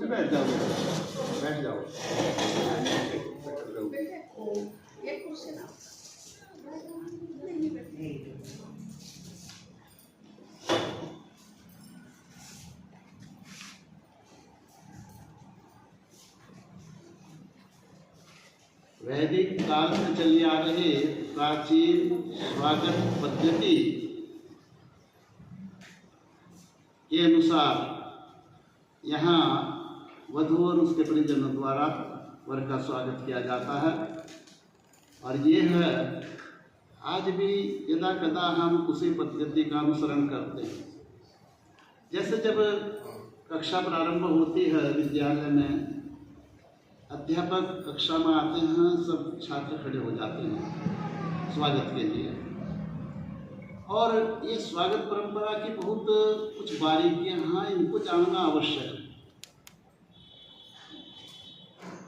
बैठ जाओ, बैठ जाओ। वैदिक काल से चली आ रही प्राचीन स्वागत पद्धति के अनुसार यहाँ वधू और उसके परिजनों द्वारा वर का स्वागत किया जाता है। और ये है आज भी यदा कदा हम उसी पद्धति का अनुसरण करते हैं। जैसे जब कक्षा प्रारंभ होती है विद्यालय में, अध्यापक कक्षा में आते हैं, सब छात्र खड़े हो जाते हैं स्वागत के लिए। और ये स्वागत परंपरा की बहुत कुछ बारीकियां हैं, इनको जानना आवश्यक है।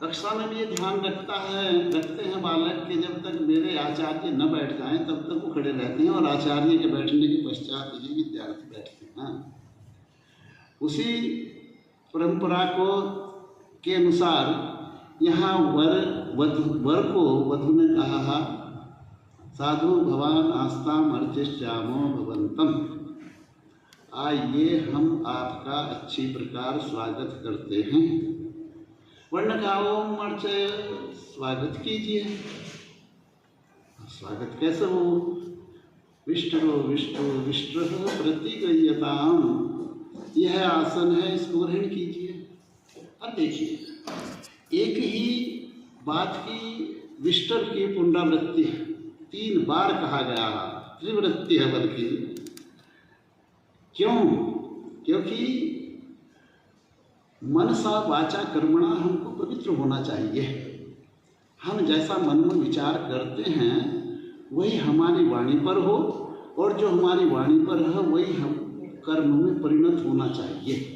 कक्षा में भी ये ध्यान रखते हैं बालक कि जब तक मेरे आचार्य न बैठ जाएं तब तक वो खड़े रहते हैं, और आचार्य के बैठने के पश्चात ही विद्यार्थी बैठते हैं। उसी परंपरा को के अनुसार यहाँ वर को वधू ने कहा, साधु भवान आस्ताम अर्चिष्यामो भवन्तम, आइए हम आपका अच्छी प्रकार स्वागत करते हैं। वर्ण गाओम अर्चय, स्वागत कीजिए। स्वागत कैसे हो? विष्टरो विष्टु विष्टु प्रतिगृह्यताम, यह आसन है, इसको ग्रहण कीजिए। अब देखिए, एक ही बात की विष्टर की पुनरावृत्ति है, 3 बार कहा गया है, त्रिवृत्ति है बल्कि। क्यों? क्योंकि मनसा वाचा कर्मणा हमको पवित्र होना चाहिए। हम जैसा मन में विचार करते हैं वही हमारी वाणी पर हो, और जो हमारी वाणी पर है वही हम कर्म में परिणत होना चाहिए।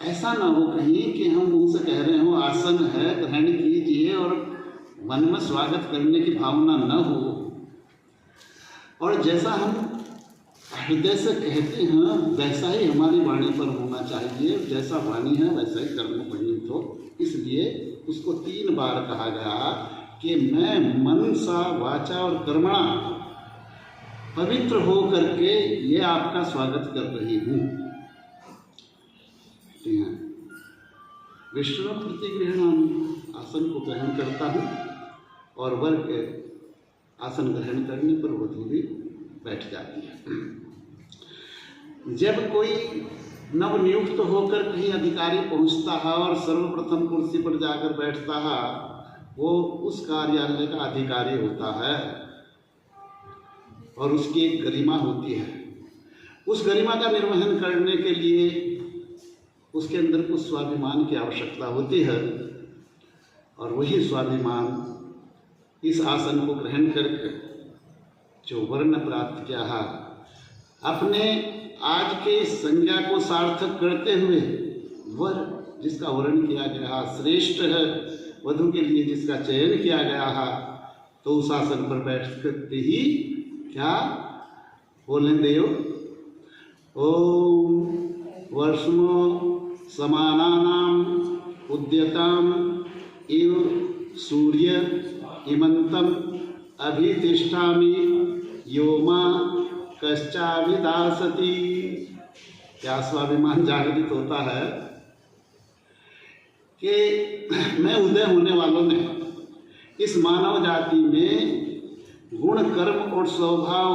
ऐसा ना हो कहीं कि हम मुँह से कह रहे हो आसन है ग्रहण कीजिए और मन में स्वागत करने की भावना न हो। और जैसा हम हृदय से कहते हैं वैसा ही हमारी वाणी पर होना चाहिए, जैसा वाणी है वैसा ही कर्म परिणत हो। इसलिए उसको 3 बार कहा गया कि मैं मन सा वाचा और कर्मणा पवित्र हो करके ये आपका स्वागत कर रही हूँ। विष्णु प्रतिगृहणामि, आसन को ग्रहण करता हूँ, और वर के आसन ग्रहण करने पर वधू भी बैठ जाती है। जब कोई नवनियुक्त होकर कहीं अधिकारी पहुँचता है और सर्वप्रथम कुर्सी पर जाकर बैठता है, वो उस कार्यालय का अधिकारी होता है और उसकी एक गरिमा होती है। उस गरिमा का निर्वहन करने के लिए उसके अंदर कुछ स्वाभिमान की आवश्यकता होती है, और वही स्वाभिमान इस आसन को ग्रहण करके जो वर्ण प्राप्त किया है, अपने आज के संज्ञा को सार्थक करते हुए वर जिसका वर्ण किया गया है श्रेष्ठ है, वधू के लिए जिसका चयन किया गया है, तो उस आसन पर बैठ करते ही क्या बोलेंगे? ओम वर्ष्मो समानानाम उद्यताम इव सूर्य इमंतम अभितिष्ठामि योमा कश्चाभिदासति। क्या स्वाभिमान जागृत होता है कि मैं उदय होने वालों में इस मानव जाति में गुण कर्म और स्वभाव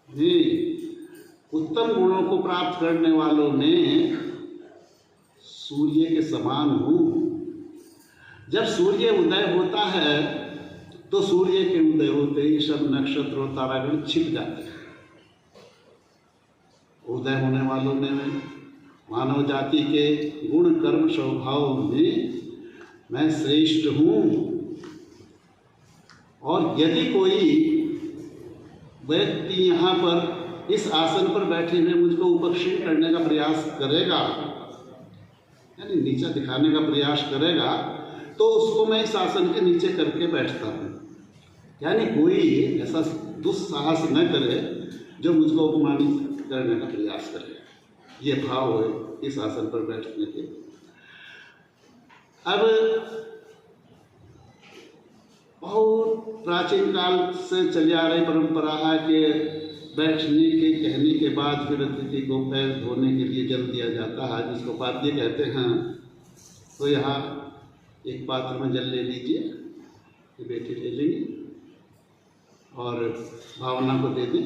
में उत्तम गुणों को प्राप्त करने वालों में सूर्य के समान हूँ। जब सूर्य उदय होता है तो सूर्य के उदय होते ही सब नक्षत्र और तारागण छिप जाते हैं। उदय होने वालों में मानव जाति के गुण कर्म स्वभाव में मैं श्रेष्ठ हूँ। और यदि कोई व्यक्ति यहाँ पर इस आसन पर बैठे हुए मुझको उपक्षीण करने का प्रयास करेगा, यानी नीचा दिखाने का प्रयास करेगा, तो उसको मैं इस आसन के नीचे करके बैठता हूँ। यानी कोई ऐसा दुस्साहस न करे जो मुझको अपमानित करने का प्रयास करे। ये भाव है इस आसन पर बैठने के। अब बहुत प्राचीन काल से चली आ रही परंपरा है कि बैठने के कहने के बाद फिर अतिथि को पैर धोने के लिए जल दिया जाता है, जिसको पाद्य कहते हैं। तो यहाँ एक पात्र में जल ले लीजिए, ये बेटे ले लेंगे और भावना को दे दें।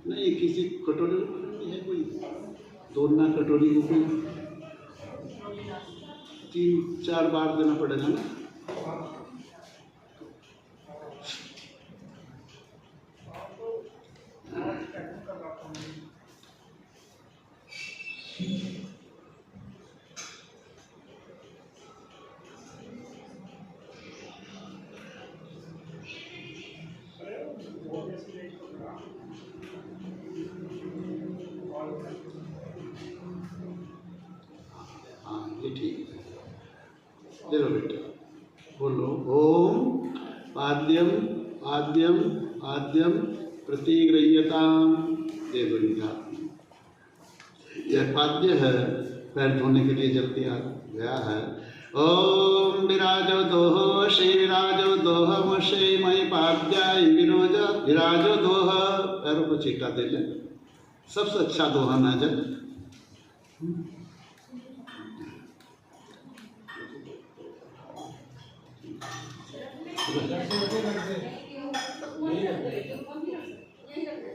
नहीं, किसी कटोरी है कोई, दोनों कटोरी को कोई 3-4 बार देना पड़ेगा ना। हाँ, ये ठीक है। ले लो बेटा, बोलो ओम पाद्यम आद्यम आद्यम प्रतिगृह्यताम। दे दो इनका। यह पाद्य है, पैर धोने के लिए जल दिया गया है। ओम विराजो दोह श्री विराजो दोह श्री मई पाद्याय विराजो दोह। पैरों को छीटा दे ले, सबसे अच्छा दोहन है जल।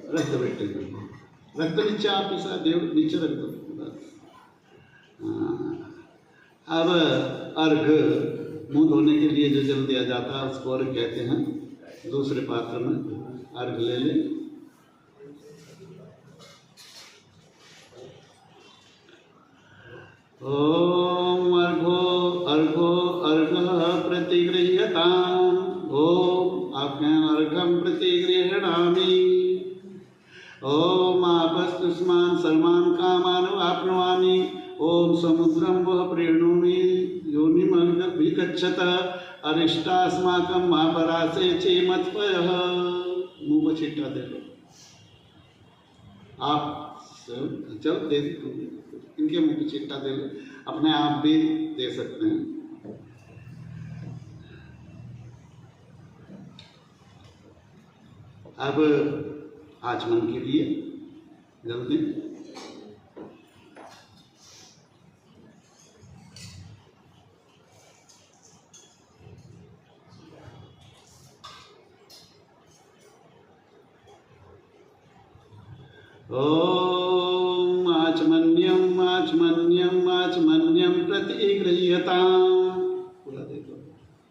रख दो बेटे, रख दो नीचे, आप ऐसा देव नीचे रख दो बस। अब अर्घ, मुंह धोने के लिए जो जल दिया जाता है उसको अर्घ कहते हैं। दूसरे पात्र में अर्घ ले लें। ओम अर्घो अर्घो अर्घ प्रतिगृह्यताम्। ओम आज्ञाम् अर्घं प्रतिगृह्णामि। ओम आपस्तुष्मान् सर्वान् कामान् वाप्नुवामि। ओम समुद्रं वः प्रीणोमि योनिमभिगच्छत अरिष्टास्माकं महापरासे चेमत्पयः। मुँह को छिट्टा दे लो आप, चल दे दो इनके मुँह पे छिट्टा दे लो, अपने आप भी दे सकते हैं। अब आचमन के लिए जल्दी ओम आचमन्यम आचमन्यम आचमन्यम प्रतिगृह्यताम्। पूरा देखो,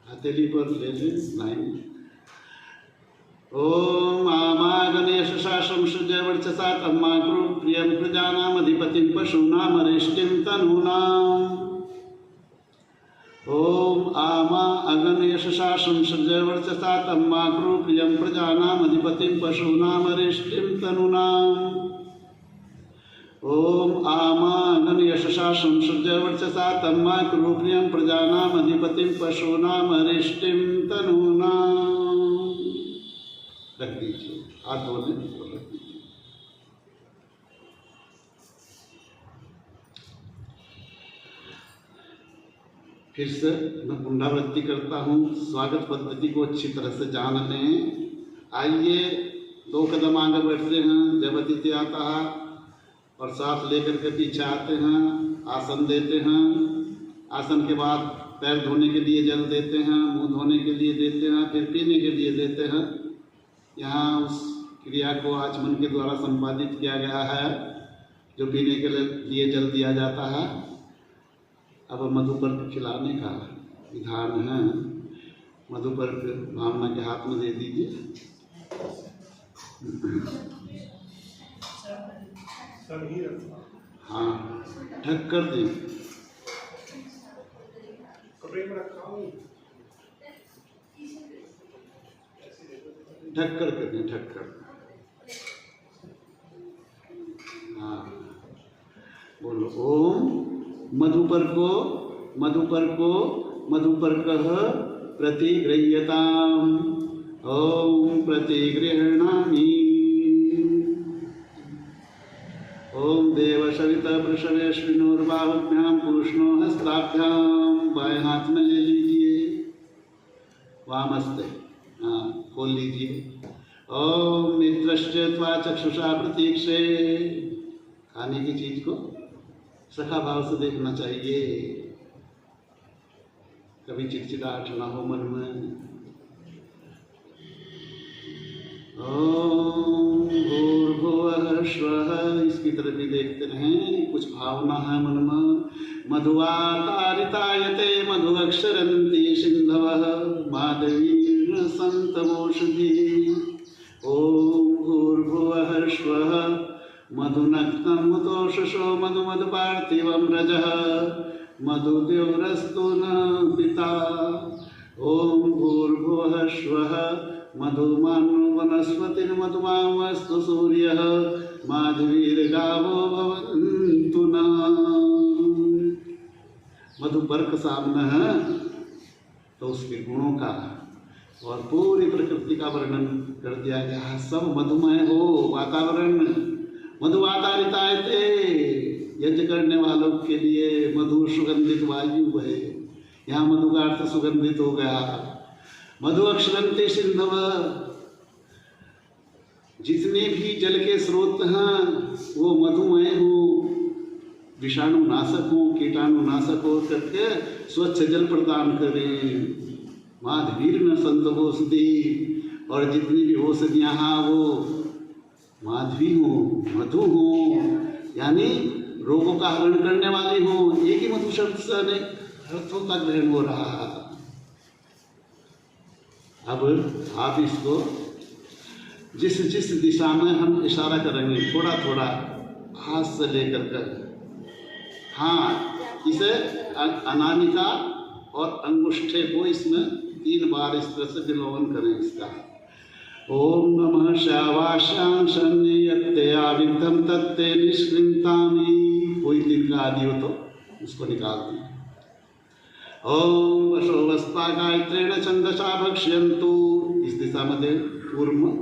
हथेली पर ले ले लाइन। ओम आमा गणेश शासम सृजय वर्चसा तन्मातृ प्रियं प्रजानाम अधिपतिं पशूनाम अरिष्टिं तनूनाम्। ओम आमा अगणेश शासम सृजय वर्चसा तन्मातृ प्रियं प्रजानाम अधिपतिं पशूनाम अरिष्टिं तनूनाम्। ओम आमा अगणेश शासम सृजय वर्चसा तन्मातृ प्रियं प्रजानाम अधिपतिं पशूनाम अरिष्टिं तनूनाम्। रख दीजिए, हाथ धोने को रख दीजिए। फिर से मैं पुनरावृत्ति करता हूँ, स्वागत पद्धति को अच्छी तरह से जान लें। आइए 2 कदम आगे बढ़ते हैं, जब अतिथि आता है और सांस लेकर के पीछे आते हैं, आसन देते हैं। आसन के बाद पैर धोने के लिए जल देते हैं, मुंह धोने के लिए देते हैं, फिर पीने के लिए देते हैं। यहाँ उस क्रिया को आचमन के द्वारा संपादित किया गया है, जो पीने के लिए जल दिया जाता है। अब मधुपर्क खिलाने का विधान है। मधुपर्क भावना के हाथ में दे दीजिए। हाँ, ढक कर दें। ढक कर दें, ढक कर। हाँ, बोलो ओम मधुपर्को मधुपर्को मधुपर्कः प्रतिगृह्यताम्। ओम प्रतिगृह्णामि। ओम देव सविता शवेश्विनोर्बाहुभ्याम पुरुषनो हस्ताभ्याम, बाएं हाथ में ले लीजिए, वामस्ते, हाँ खोल लीजिए। ओम मित्रश्च त्वा चक्षुषा प्रतीक्षे, खाने की चीज को सखा भाव से देखना चाहिए, कभी चिड़चिड़ाहट ना हो मन में। ओम भूर्भुवः स्वः, इसकी तरफ भी देखते रहें, कुछ भावना है मन में। मधुवातारितायते मधुअक्षरन्ति सिन्धवः, माधवीर्न सन्तमोषधि। ओम भूर्भुवः स्वः, मधुनक्तं मुतोषशो मधुमधुपार्थिवं रजः, मधुदेवरस्तु न पिता। ओम भूर्भुवः स्वः, मधुमानो वनस्पतिर्मधुमावस्तु सूर्यः, माधवीर्गावो भवन्तु नः। मधु पर्क सामने है तो उसके गुणों का और पूरी प्रकृति का वर्णन कर दिया गया है। सब मधुमय हो वातावरण, मधु आधारितायते, यज्ञ करने वालों के लिए मधु सुगंधित वायु है। यहाँ मधु का अर्थ सुगंधित हो गया। मधु अक्षरन्ति सिंधव, जितने भी जल के स्रोत हैं वो मधुमय हो, विषाणु नाशक हो, कीटाणु नाशक हो करके स्वच्छ जल प्रदान करें। माधवीर न संतोषधि, और जितनी भी औषधियाँ हैं वो माधवी हो, मधु हो, यानी रोगों का हरण करने वाली हो। एक ही मधु शब्द से अनेक अर्थों का ग्रहण हो रहा है। अब आप इसको जिस जिस दिशा में हम इशारा करेंगे थोड़ा थोड़ा हाथ से लेकर कर, हाँ इसे अनामिका और अंगुष्ठे को इसमें 3 बार इस तरह से विलोपन करें इसका। ओम नमः श्यावाश्याम शन्यत्या विद्धम तत्ते निष्कृंतामि, कोई 3 का आदि हो तो उसको निकाल दें। ओम वशोवस्ता गायत्रेण छंदसा भक्ष्यन्तु, इस दिशा में दे पूर्व में।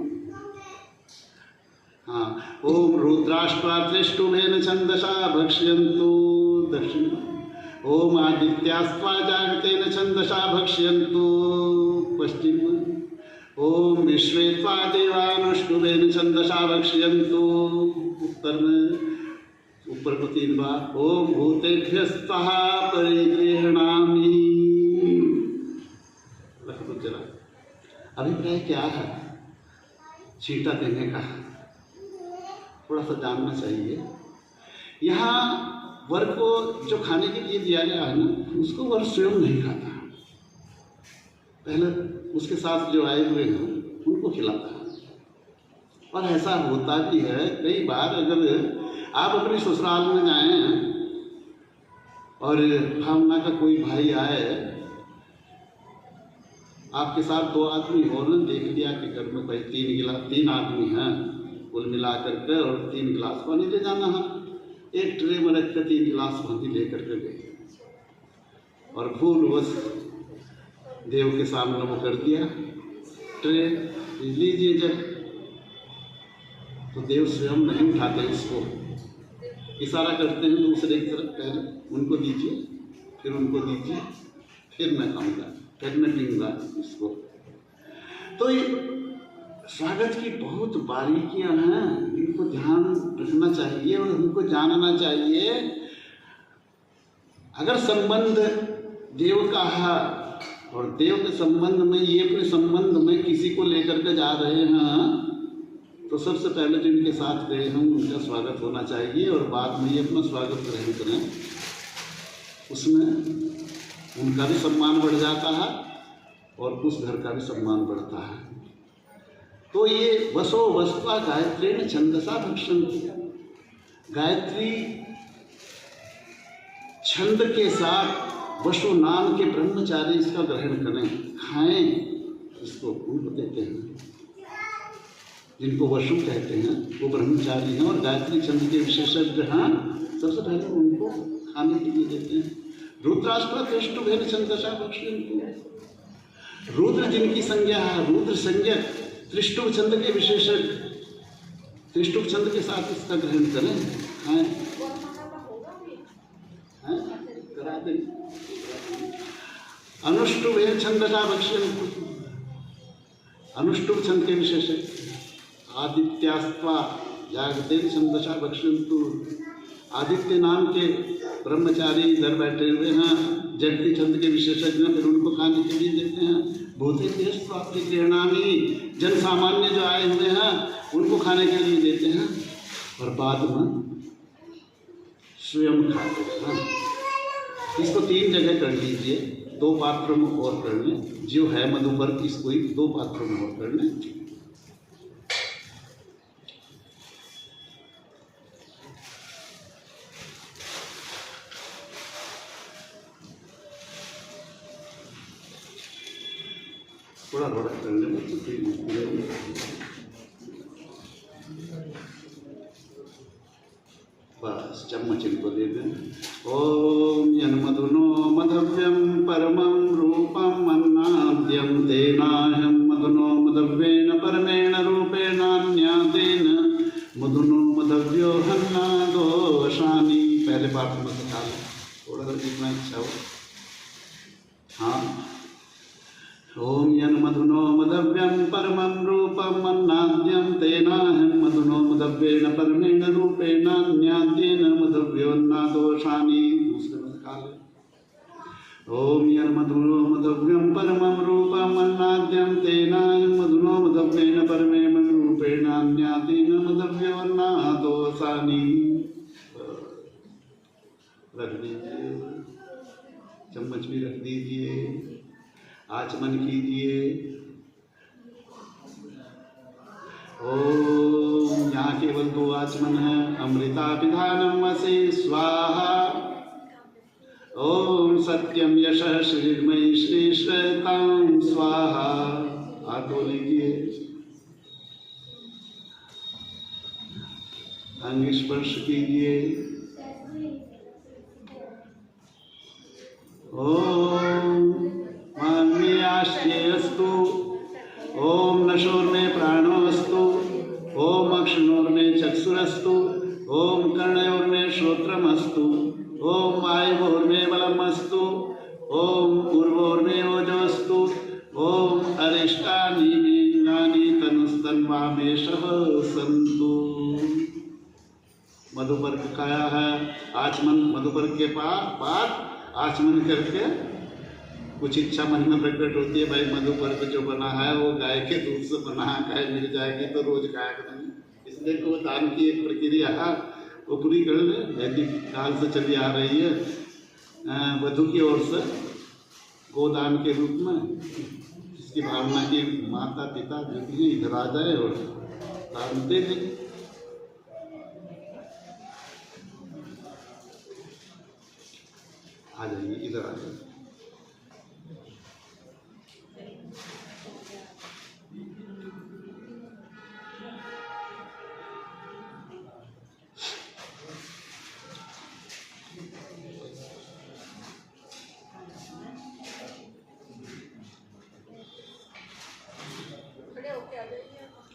हाँ ओम रुद्राष्ट्रात्रिष्टुभेन छंदसा भक्ष्यन्तु, दक्षिण में। ओम आदित्यास्त्वा जागतेन छंदसा भक्ष्यन्तु, पश्चिम में। ओम विश्वे त्वा देवानुष्टुभेन छंदसा भक्ष्यन्तु, उत्तर में। ऊपर को 3 बार। ओम भूतेभ्यस्तः परिगृह्णामि, रख दो जरा। अभिप्राय क्या है छींटा देने का, थोड़ा सा जानना चाहिए। यहाँ वर को जो खाने के लिए दिया गया है ना, उसको वर स्वयं नहीं खाता, पहले उसके साथ जो आए हुए हैं उनको खिलाता है। और ऐसा होता भी है कई बार, अगर आप अपने ससुराल में जाएं और भावना का कोई भाई आए, आपके साथ 2 आदमी और देख लिया कि घर में भाई 3 आदमी हैं कुल मिला करके, और 3 गिलास पानी ले जाना है, एक ट्रे में रख कर 3 गिलास पानी ले करके गए, और भूलवश देव के सामने वो कर दिया ट्रे, लीजिए जब, तो देव स्वयं नहीं उठाते इसको, इशारा करते हैं दूसरे की तरफ, पहले उनको दीजिए, फिर उनको दीजिए, फिर मैं खाऊंगा, फिर मैं पीऊँगा इसको। तो ये स्वागत की बहुत बारीकियां हैं, इनको ध्यान रखना चाहिए और उनको जानना चाहिए। अगर संबंध देव का है और देव के संबंध में ये अपने संबंध में किसी को लेकर के जा रहे हैं, तो सबसे पहले जिनके साथ गए हैं उनका स्वागत होना चाहिए, और बाद में ये अपना स्वागत ग्रहण करें, उसमें उनका भी सम्मान बढ़ जाता है और उस घर का भी सम्मान बढ़ता है। तो ये वसो वस्त्वा गायत्रेण छंदसा भक्षन्ति, गायत्री छंद के साथ वसु नाम के ब्रह्मचारी इसका ग्रहण करें, खाएं इसको, उनको देते हैं। जिनको वसु कहते हैं वो ब्रह्मचारी हैं और गायत्री छंद के विशेषज्ञ हैं, सबसे पहले उनको खाने के लिए देते हैं। रुद्राष्ट्र त्रिष्टुभेन छंदसा भक्षन्ति, रुद्र जिनकी संज्ञा है, रुद्र संज्ञक, त्रिष्टुभ छंद के विशेषज्ञ, त्रिष्टुभ छंद के साथ इसका ग्रहण करें, खाएं। करा देंगे। अनुष्टुभ है छंदसा भक्ष्यन्तु, अनुष्टुभ छंद के विशेष है। आदित्यास्त्वा जागते छंदसा भक्ष्यन्तु, आदित्य नाम के ब्रह्मचारी इधर बैठे हुए हैं, जगती छंद के विशेषज्ञ, फिर उनको खाने के लिए देते हैं। भूते देश प्राप्ति प्रेरणामी, जन सामान्य जो आए हुए हैं उनको खाने के लिए देते हैं, और बाद में स्वयं खाते हैं। इसको 3 जगह कर लीजिए, 2 पात्रों में और कर लें, जो है मधुपर्क इसको 2 पात्रों में और कर लें। थोड़ा थोड़ा कर लें, बस चम्मच इनको दे दें। ओम यन्मधुनो मधव्यम परमं रूपम अन्नाद्यम तेनाहं मधुनो मधव्येन परमेण रूपेणान्यादेन मधुनो मधव्यो हन्नादोषानि। पहले बात में बता लो, थोड़ा सा जितना इच्छा हो। हाँ, ओम यन्मधुनो मधव्यम परमं रूपम अन्नाद्यम तेनाहं मधुनो मधव्येन परमेण रूपेणान्याद्येन मधव्योन्नादोषानि। दूसरे में काले। ओम यन्मधुनो मधव्यम परमं रूपम अन्नाद्यम तेनाहं मधुनो मधव्येन परमेण रूपेणान्याद्येन मधव्योन्नादोषानि। रख दीजिए, चम्मच भी रख दीजिए, आचमन कीजिए। ओम, यहाँ केवल 2 आचमन है। अमृताभिधानम वसे स्वाहा। ओम सत्यम यशः श्रीर्मयी श्री श्वेतां स्वाहा। हाथों लीजिए, अंग स्पर्श कीजिए। ओम मान्याश्चेयस्तु, ओम नशोर्मे प्राणोस्तु, ओम अक्षणोर्मे चक्षुरस्तु, ओम कर्णयोर्मे श्रोत्रमस्तु, ओम वायुर्मे बलमस्तु, ओम पूर्वोर्मे ओजोस्तु, ओम अरिष्टानि वीर्याणि तनुस्तन्वामेशः सन्तु। मधुपर्क खाया है, आचमन मधुपर्क के बाद आचमन करके कुछ इच्छा मन में प्रकट होती है, भाई मधुपर्क जो बना है वो गाय के दूध से बना है, गाय मिल जाएगी तो रोज खाया करेंगे। इसलिए गोदान की एक प्रक्रिया वो पूरी कर ले, वैदिक काल से चली आ रही है, वधु की ओर से गोदान के रूप में। इसकी भावना की माता पिता जो भी इधर आ जाए और दान दे दें। आ जाइए, इधर आ जाइए।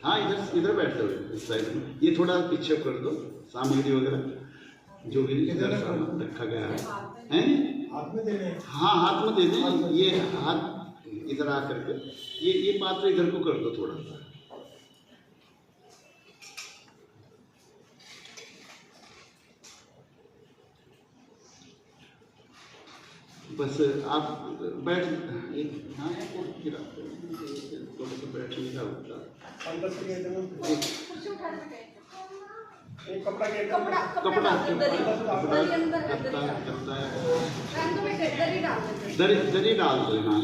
हाँ, इधर बैठते हुए इस साइड में। ये थोड़ा पीछे कर दो, सामग्री वगैरह जो भी इधर सामान रखा गया है। हाथ में दे दें। हाँ, हाथ में दे दें। ये हाथ इधर आ करके ये पात्र इधर को कर दो थोड़ा सा। बस आप बैठ, हाँ गिरा थोड़ा सा बैठने का होता है। कपड़ा दरी डाल दो। हाँ,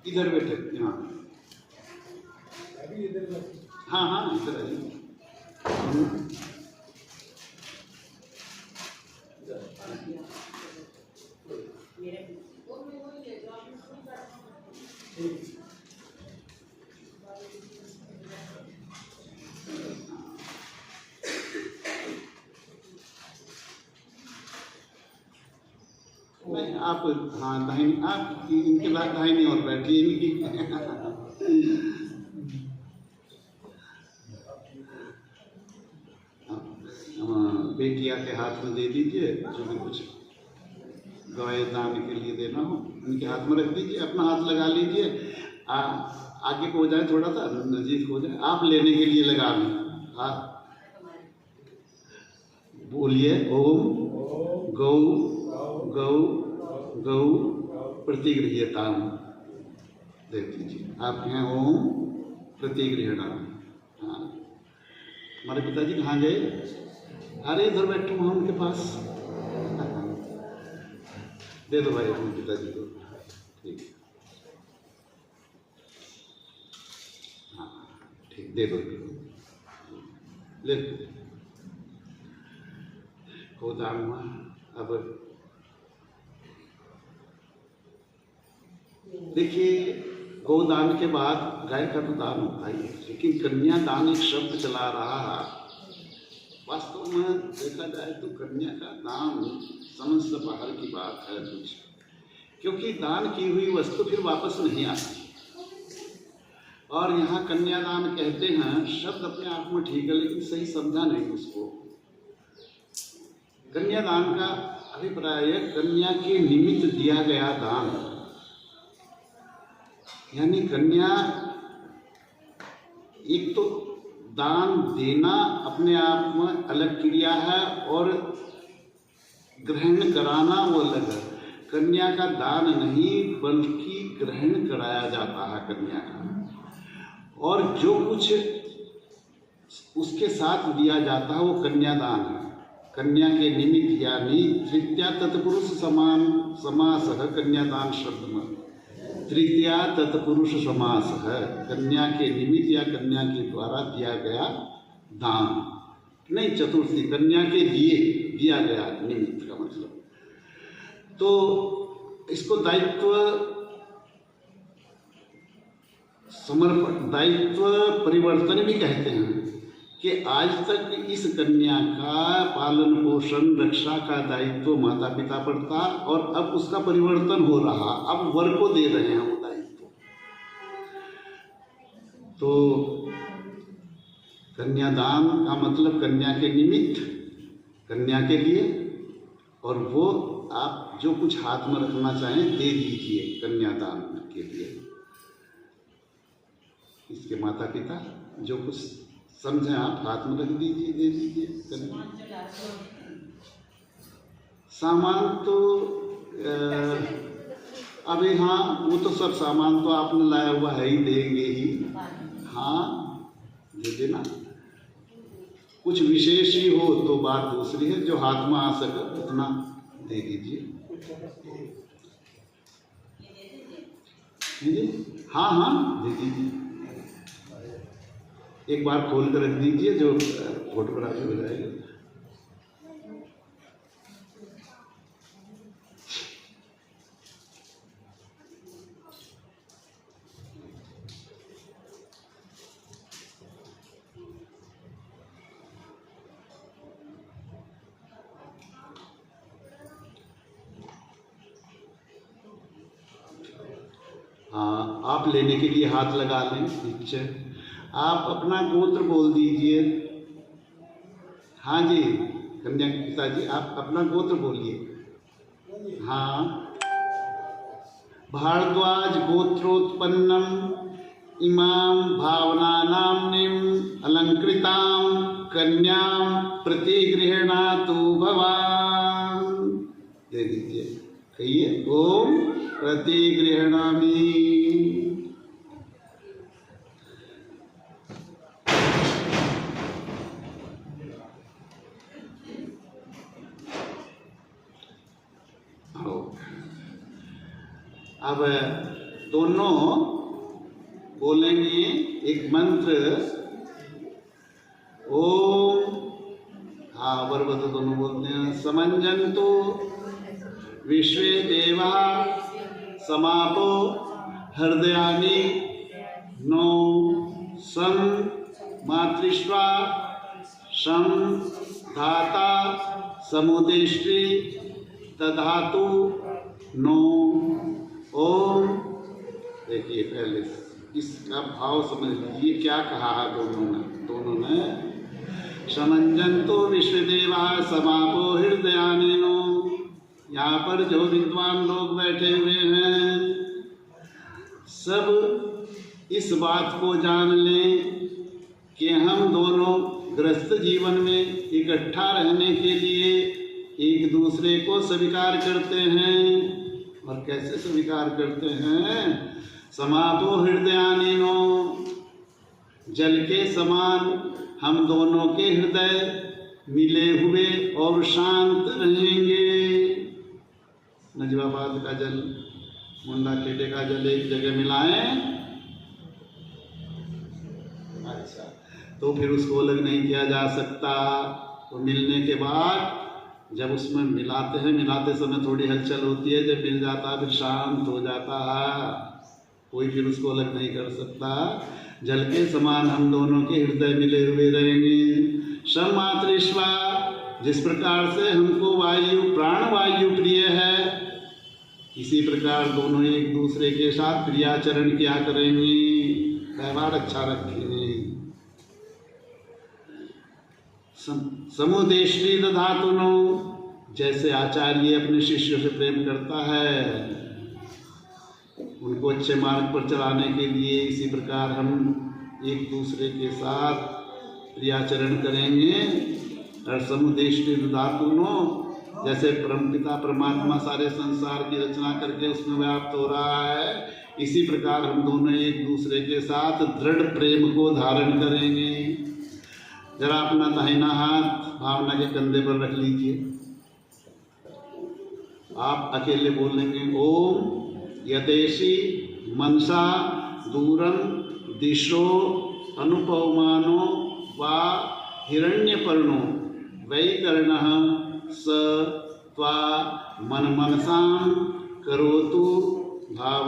इधर बैठे। हाँ हाँ, इधर आइए। नहीं, आप हाँ दाहिनी, आप इनके बाद दाहिनी और बैठिए इनकी। बेटी बिटिया के हाथ में दे दीजिए, जो भी कुछ गवाए दान के लिए देना हो उनके हाथ में रख दीजिए, अपना हाथ लगा लीजिए, आगे को हो जाए, थोड़ा सा नजीक हो जाए, आप लेने के लिए लगा लें हाथ। बोलिए ओम गौ गौ गौ प्रतिगृह्यताम, देख लीजिए आपके यहाँ ओम प्रतिगृह्यताम। हाँ, हमारे पिताजी कहाँ गए? अरे इधर बैठे वहाँ उनके पास, दे दो भाई अपने पिताजी को, ठीक है, हाँ ठीक, दे दो, ले गोदान हुआ। अब देखिए, गोदान के बाद गाय का तो दान होता ही है, लेकिन कन्यादान एक शब्द चला रहा है। वास्तव में देखा जाए तो कन्या का दान समझ से बाहर की बात है कुछ, क्योंकि दान की हुई वस्तु फिर वापस नहीं आती। और यहाँ कन्यादान कहते हैं, शब्द अपने आप में ठीक है, लेकिन सही समझा नहीं उसको। कन्यादान का अभिप्राय कन्या के निमित्त दिया गया दान, यानी कन्या एक तो दान देना अपने आप में अलग क्रिया है और ग्रहण कराना वो अलग है। कन्या का दान नहीं बल्कि ग्रहण कराया जाता है कन्या का, और जो कुछ उसके साथ दिया जाता है वो कन्यादान है। कन्या के निमित्त यानी तृतीया तत्पुरुष समान समास है कन्यादान शब्द में, तृतीया तत्पुरुष समास है, कन्या के निमित्त या कन्या के द्वारा दिया गया दान, नहीं चतुर्थी, कन्या के लिए दिया गया निमित्त का मतलब। तो इसको दायित्व समर्पण, दायित्व परिवर्तन भी कहते हैं कि आज तक इस कन्या का पालन पोषण रक्षा का दायित्व माता पिता पर था, और अब उसका परिवर्तन हो रहा, अब वर को दे रहे हैं वो दायित्व। तो कन्यादान का मतलब कन्या के निमित्त, कन्या के लिए, और वो आप जो कुछ हाथ में रखना चाहें दे दीजिए कन्यादान के लिए। इसके माता पिता जो कुछ समझे आप हाथ में रख दीजिए, दे दीजिए। सामान तो अभी हाँ, वो तो सब सामान तो आपने लाया हुआ है ही, देंगे ही, हाँ दे देना। कुछ विशेष ही हो तो बात दूसरी है, जो हाथ में आ सके उतना दे दीजिए। हाँ हाँ दे दीजिए, एक बार खोल कर रख दीजिए, जो फोटोग्राफी हो जाएगी। हाँ, आप लेने के लिए हाथ लगा लें नीचे। आप अपना गोत्र बोल दीजिए। हाँ जी, कन्या के पिताजी आप अपना गोत्र बोलिए। हाँ, भारद्वाज गोत्रोत्पन्नम इमाम भावना नाम्नीम अलंकृताम कन्याम प्रतिगृह्णातु भवान, दे दीजिए, कहिए ओम प्रतिगृह्णामि। अब दोनों बोलेंगे एक मंत्र, ओम, हाँ बरबत दोनों बोलते हैं, समंजन्तु विश्वे देवा समापो हृदयानि नो सं मातृष्वा शं धाता समुदेष्टि तधातु नो ओम। देखिए पहले इसका भाव समझ लीजिए, क्या कहा है दोनों ने। समंजंतो विश्वदेवा समापो हृदयानिनो। यहाँ पर जो विद्वान लोग बैठे हुए हैं सब इस बात को जान लें कि हम दोनों गृहस्थ जीवन में इकट्ठा रहने के लिए एक दूसरे को स्वीकार करते हैं। और कैसे स्वीकार करते हैं? समापो हृदयानिनो, जल के समान हम दोनों के हृदय मिले हुए और शांत रहेंगे। नजवाबाद का जल, मुंडा खेड़े का जल एक जगह मिलाएं, अच्छा, तो फिर उसको अलग नहीं किया जा सकता। तो मिलने के बाद जब उसमें मिलाते हैं, मिलाते समय थोड़ी हलचल होती है, जब मिल जाता है फिर शांत हो जाता है, कोई फिर उसको अलग नहीं कर सकता। जल के समान हम दोनों के हृदय मिले हुए रहेंगे। सम्मातृष्वा, जिस प्रकार से हमको वायु प्राण वायु प्रिय है, इसी प्रकार दोनों एक दूसरे के साथ क्रियाचरण किया करेंगे, व्यवहार अच्छा रखेंगे। समुदेश्री दधातुनो, जैसे आचार्य अपने शिष्यों से प्रेम करता है, उनको अच्छे मार्ग पर चलाने के लिए, इसी प्रकार हम एक दूसरे के साथ क्रियाचरण करेंगे। और समुदेश्री दधातुनो, जैसे परमपिता परमात्मा सारे संसार की रचना करके उसमें व्याप्त हो रहा है, इसी प्रकार हम दोनों एक दूसरे के साथ दृढ़ प्रेम को धारण करेंगे। जरा अपना दाहिना हाथ भावना के कंधे पर रख लीजिए। आप अकेले बोलेंगे, ओम यदेशी मनसा दूरम दिशो अनुपवमानो वा हिरण्यपर्णो वैकर्णः स त्वा मन मनसां करोतु भाव।